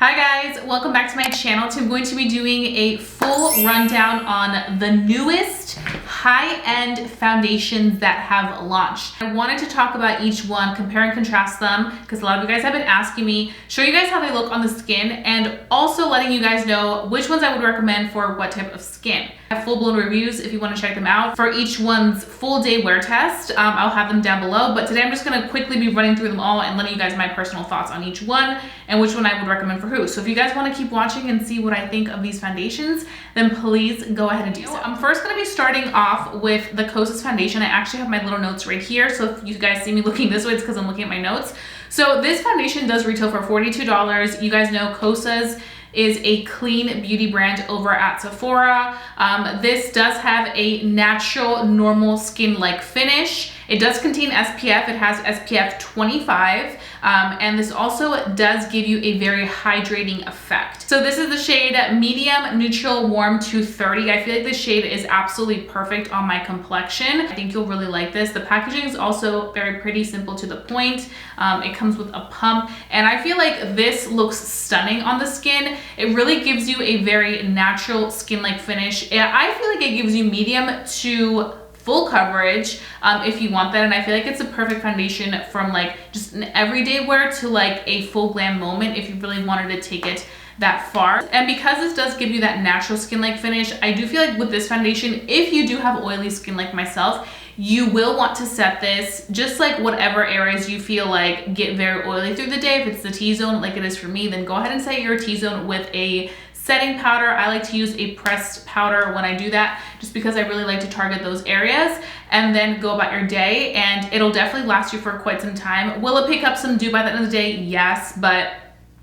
Hi guys, welcome back to my channel. Today I'm going to be doing a full rundown on the newest high-end foundations that have launched. I wanted to talk about each one, compare and contrast them, because a lot of you guys have been asking me, show you guys how they look on the skin, and also letting you guys know which ones I would recommend for what type of skin. I have full-blown reviews if you want to check them out. For each one's full day wear test, I'll have them down below, but today I'm just going to quickly be running through them all and letting you guys my personal thoughts on each one and which one I would recommend for who. So if you guys want to keep watching and see what I think of these foundations, then please go ahead and do so. I'm first going to be starting off with the Kosas foundation. I actually have my little notes right here, so if you guys see me looking this way, it's because I'm looking at my notes. So this foundation does retail for $42. You guys know Kosas is a clean beauty brand over at Sephora. This does have a natural, normal skin-like finish. It does contain SPF. It has SPF 25. And this also does give you a very hydrating effect. So this is the shade Medium Neutral Warm 230. I feel like this shade is absolutely perfect on my complexion. I think you'll really like this. The packaging is also very pretty, simple to the point. It comes with a pump, and I feel like this looks stunning on the skin. It really gives you a very natural skin-like finish. I feel like it gives you medium to full coverage if you want that, and I feel like it's a perfect foundation from like just an everyday wear to like a full glam moment if you really wanted to take it that far. And because this does give you that natural skin-like finish, I do feel like with this foundation, if you do have oily skin like myself, you will want to set this just like whatever areas you feel like get very oily through the day. If it's the T-zone like it is for me, then go ahead and set your T-zone with a setting powder. I like to use a pressed powder when I do that, just because I really like to target those areas, and then go about your day, and it'll definitely last you for quite some time. Will it pick up some dew by the end of the day? Yes, but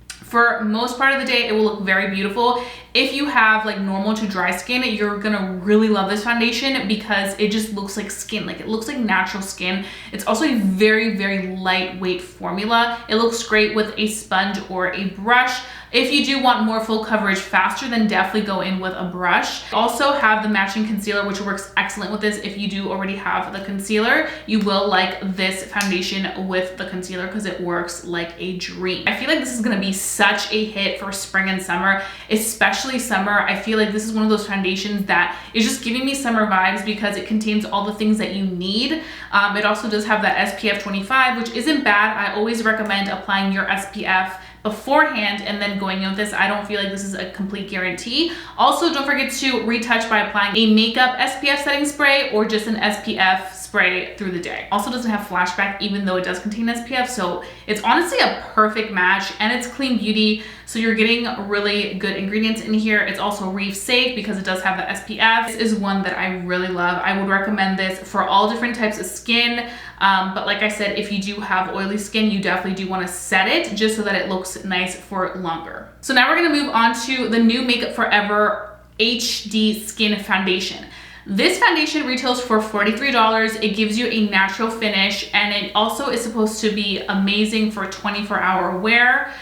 for most part of the day, it will look very beautiful. If you have like normal to dry skin, you're gonna really love this foundation because it just looks like skin. Like it looks like natural skin. It's also a very, very lightweight formula. It looks great with a sponge or a brush. If you do want more full coverage faster, then definitely go in with a brush. Also have the matching concealer, which works excellent with this. If you do already have the concealer, you will like this foundation with the concealer because it works like a dream. I feel like this is gonna be such a hit for spring and summer, especially summer. I feel like this is one of those foundations that is just giving me summer vibes because it contains all the things that you need. It also does have that SPF 25, which isn't bad. I always recommend applying your SPF beforehand and then going in with this. I don't feel like this is a complete guarantee. Also, don't forget to retouch by applying a makeup SPF setting spray or just an SPF spray through the day. Also doesn't have flashback, even though it does contain SPF, so it's honestly a perfect match, and it's clean beauty, so you're getting really good ingredients in here. It's also reef safe because it does have the SPF. This is one that I really love. I would recommend this for all different types of skin, but like I said, if you do have oily skin, you definitely do want to set it just so that it looks nice for longer. So now we're going to move on to the new Makeup Forever HD Skin Foundation. This foundation retails for $43. It gives you a natural finish, and it also is supposed to be amazing for 24-hour wear.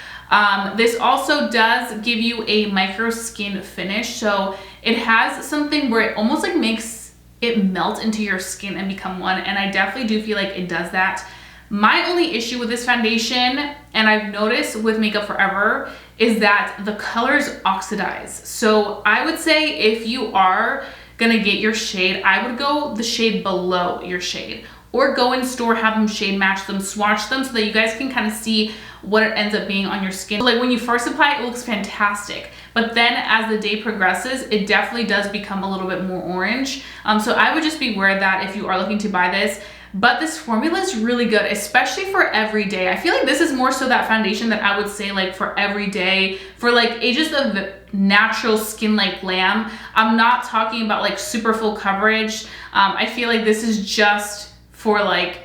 This also does give you a micro skin finish, so it has something where it almost like makes it melt into your skin and become one, and I definitely do feel like it does that. My only issue with this foundation, and I've noticed with Makeup Forever, is that the colors oxidize. So I would say if you are gonna get your shade, I would go the shade below your shade, or go in store, have them shade match them, swatch them so that you guys can kind of see what it ends up being on your skin. So like when you first apply it, it looks fantastic, but then as the day progresses, it definitely does become a little bit more orange. So I would just be aware of that if you are looking to buy this. But this formula is really good, especially for every day. I feel like this is more so that foundation that I would say like for every day, for like a just a natural skin like glam. I'm not talking about like super full coverage. I feel like this is just for like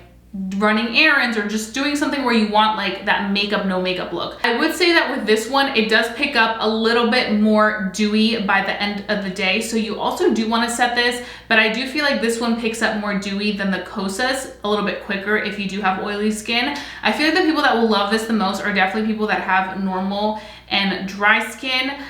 running errands or just doing something where you want like that makeup, no makeup look. I would say that with this one, it does pick up a little bit more dewy by the end of the day. So you also do want to set this, but I do feel like this one picks up more dewy than the Kosas a little bit quicker if you do have oily skin. I feel like the people that will love this the most are definitely people that have normal and dry skin,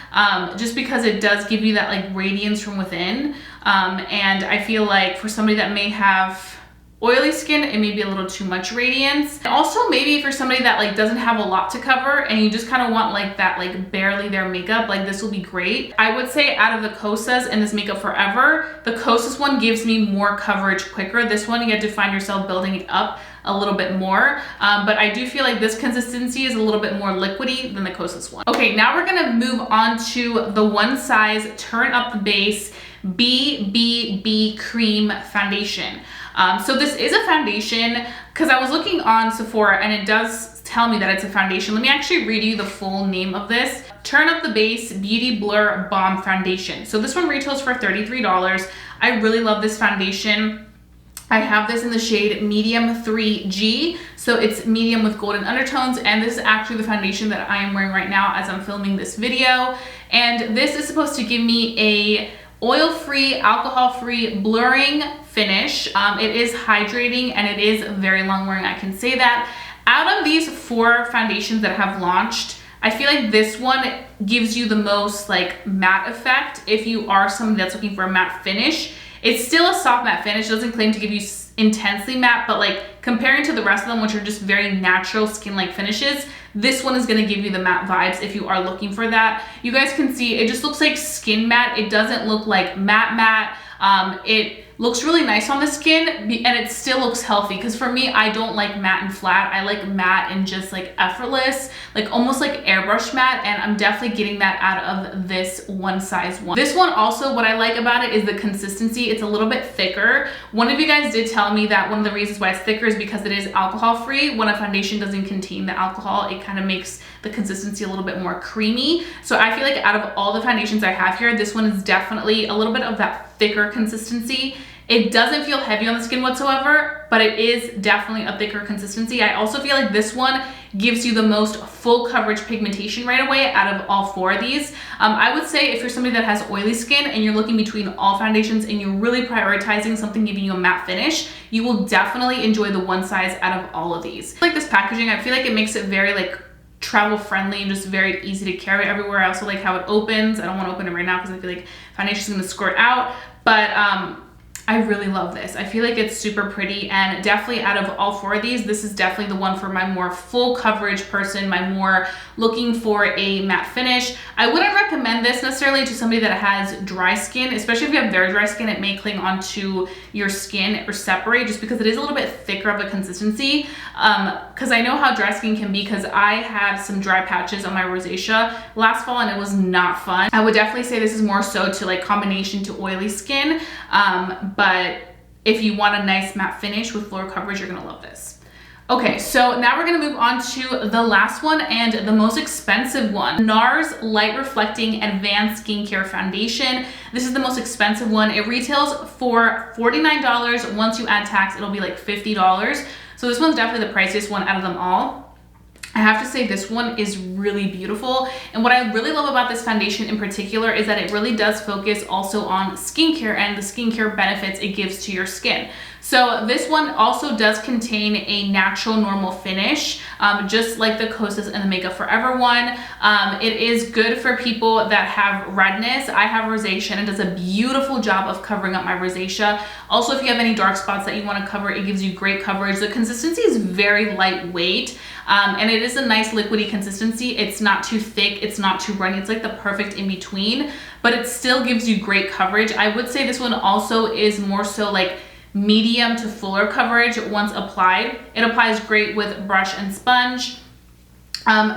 just because it does give you that like radiance from within. And I feel like for somebody that may have oily skin, it may be a little too much radiance. And also maybe if you're somebody that like doesn't have a lot to cover and you just kind of want like that like barely there makeup, like this will be great. I would say out of the Kosas and this Makeup Forever, the Kosas one gives me more coverage quicker. This one you have to find yourself building it up a little bit more, but I do feel like this consistency is a little bit more liquidy than the Kosas one. Okay, now we're gonna move on to the One Size Turn Up the Base BBB Cream Foundation. So this is a foundation because I was looking on Sephora and it does tell me that it's a foundation. Let me actually read you the full name of this. Turn Up the Base Beauty Blur Balm Foundation. So this one retails for $33. I really love this foundation. I have this in the shade Medium 3G. So it's medium with golden undertones. And this is actually the foundation that I am wearing right now as I'm filming this video. And this is supposed to give me a oil-free, alcohol-free blurring finish. It is hydrating and it is very long wearing, I can say that. Out of these 4 foundations that have launched, I feel like this one gives you the most like matte effect if you are somebody that's looking for a matte finish. It's still a soft matte finish. It doesn't claim to give you intensely matte, but like comparing to the rest of them, which are just very natural skin-like finishes, this one is gonna give you the matte vibes if you are looking for that. You guys can see it just looks like skin matte. It doesn't look like matte. It looks really nice on the skin and it still looks healthy, because for me, I don't like matte and flat. I like matte and just like effortless, like almost like airbrush matte, and I'm definitely getting that out of this One Size one. This one also, what I like about it is the consistency. It's a little bit thicker. One of you guys did tell me that one of the reasons why it's thicker is because it is alcohol free. When a foundation doesn't contain the alcohol, it kind of makes the consistency a little bit more creamy. So I feel like out of all the foundations I have here, this one is definitely a little bit of that thicker consistency. It doesn't feel heavy on the skin whatsoever, but it is definitely a thicker consistency. I also feel like this one gives you the most full coverage pigmentation right away out of all 4 of these. I would say if you're somebody that has oily skin and you're looking between all foundations and you're really prioritizing something giving you a matte finish, you will definitely enjoy the One Size out of all of these. Like this packaging, I feel like it makes it very like travel friendly and just very easy to carry everywhere. I also like how it opens. I don't want to open it right now because I feel like foundation is going to squirt out, but I really love this. I feel like it's super pretty, and definitely out of all 4 of these, this is definitely the one for my more full coverage person, my more looking for a matte finish. I wouldn't recommend this necessarily to somebody that has dry skin, especially if you have very dry skin. It may cling onto your skin or separate just because it is a little bit thicker of a consistency. Because I know how dry skin can be, because I had some dry patches on my rosacea last fall and it was not fun. I would definitely say this is more so to like combination to oily skin. But if you want a nice matte finish with fuller coverage, you're gonna love this. Okay, so now we're gonna move on to the last one and the most expensive one. Nars Light Reflecting Advanced Skincare Foundation. This is the most expensive one. It retails for $49. Once you add tax, it'll be like $50. So this one's definitely the priciest one out of them all. I have to say this one is really beautiful. And what I really love about this foundation in particular is that it really does focus also on skincare and the skincare benefits it gives to your skin. So this one also does contain a natural normal finish, just like the Kosas and the Makeup Forever one. It is good for people that have redness. I have rosacea and it does a beautiful job of covering up my rosacea. Also, if you have any dark spots that you want to cover, it gives you great coverage. The consistency is very lightweight. And it is a nice liquidy consistency. It's not too thick, it's not too runny. It's like the perfect in between, but it still gives you great coverage. I would say this one also is more so like medium to fuller coverage once applied. It applies great with brush and sponge.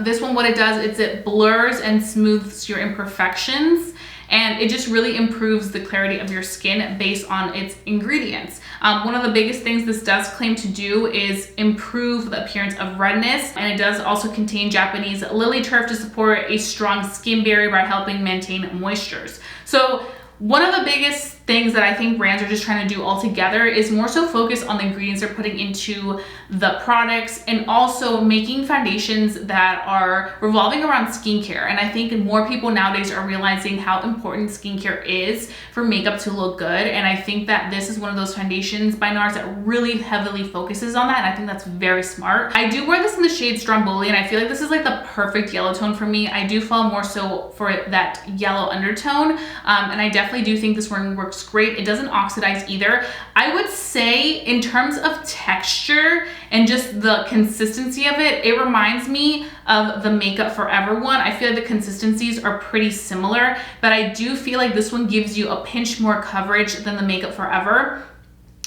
This one, what it does is it blurs and smooths your imperfections, and it just really improves the clarity of your skin based on its ingredients. One of the biggest things this does claim to do is improve the appearance of redness, and it does also contain Japanese lily turf to support a strong skin barrier by helping maintain moistures. So one of the biggest things that I think brands are just trying to do all together is more so focus on the ingredients they're putting into the products, and also making foundations that are revolving around skincare. And I think more people nowadays are realizing how important skincare is for makeup to look good. And I think that this is one of those foundations by Nars that really heavily focuses on that. And I think that's very smart. I do wear this in the shade Stromboli, and I feel like this is like the perfect yellow tone for me. I do fall more so for that yellow undertone. And I definitely do think this one works works great. It doesn't oxidize either. I would say in terms of texture and just the consistency of it, it reminds me of the Makeup Forever one. I feel like the consistencies are pretty similar, but I do feel like this one gives you a pinch more coverage than the Makeup Forever.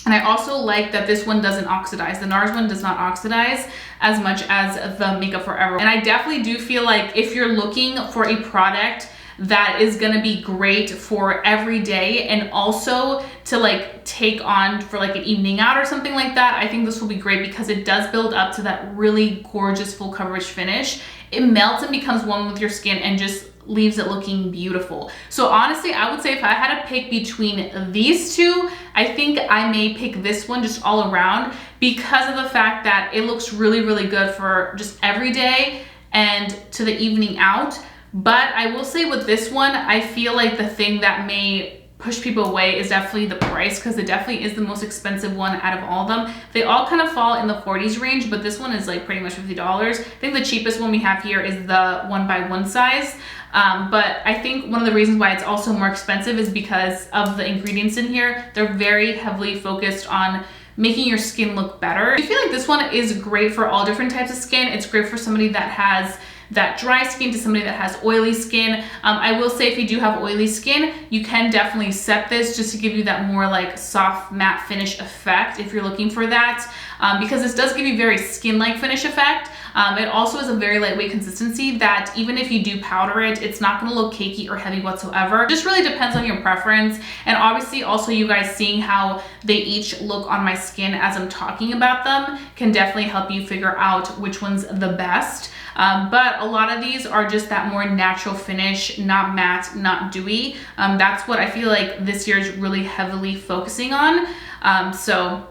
And I also like that this one doesn't oxidize. The Nars one does not oxidize as much as the Makeup Forever. And I definitely do feel like if you're looking for a product that is gonna be great for every day and also to like take on for like an evening out or something like that, I think this will be great because it does build up to that really gorgeous full coverage finish. It melts and becomes one with your skin and just leaves it looking beautiful. So honestly, I would say if I had to pick between these two, I think I may pick this one just all around because of the fact that it looks really, really good for just every day and to the evening out. But I will say with this one, I feel like the thing that may push people away is definitely the price, because it definitely is the most expensive one out of all of them. They all kind of fall in the 40s range, but this one is like pretty much $50. I think the cheapest one we have here is the 1x1 size. But I think one of the reasons why it's also more expensive is because of the ingredients in here. They're very heavily focused on making your skin look better. I feel like this one is great for all different types of skin. It's great for somebody that has that dry skin to somebody that has oily skin. I will say if you do have oily skin, you can definitely set this just to give you that more like soft matte finish effect if you're looking for that, because this does give you very skin-like finish effect. It also is a very lightweight consistency that even if you do powder it, it's not gonna look cakey or heavy whatsoever. It just really depends on your preference. And obviously also you guys seeing how they each look on my skin as I'm talking about them can definitely help you figure out which one's the best. But a lot of these are just that more natural finish, not matte, not dewy. That's what I feel like this year is really heavily focusing on. So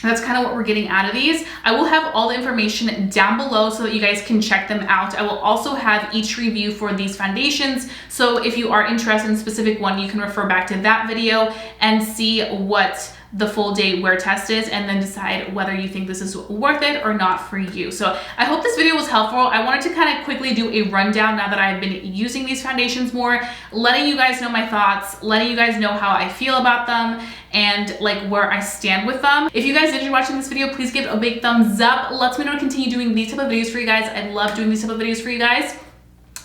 that's kind of what we're getting out of these. I will have all the information down below so that you guys can check them out. I will also have each review for these foundations. So if you are interested in a specific one, you can refer back to that video and see what the full day wear test is, and then decide whether you think this is worth it or not for you. So I hope this video was helpful. I wanted to kind of quickly do a rundown now that I've been using these foundations more, letting you guys know my thoughts, letting you guys know how I feel about them, and like where I stand with them. If you guys enjoyed watching this video, please give it a big thumbs up. Lets me know to continue doing these type of videos for you guys. I love doing these type of videos for you guys.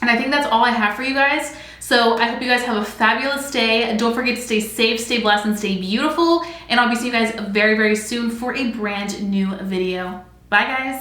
And I think that's all I have for you guys. So I hope you guys have a fabulous day. Don't forget to stay safe, stay blessed, and stay beautiful. And I'll be seeing you guys very, very soon for a brand new video. Bye, guys.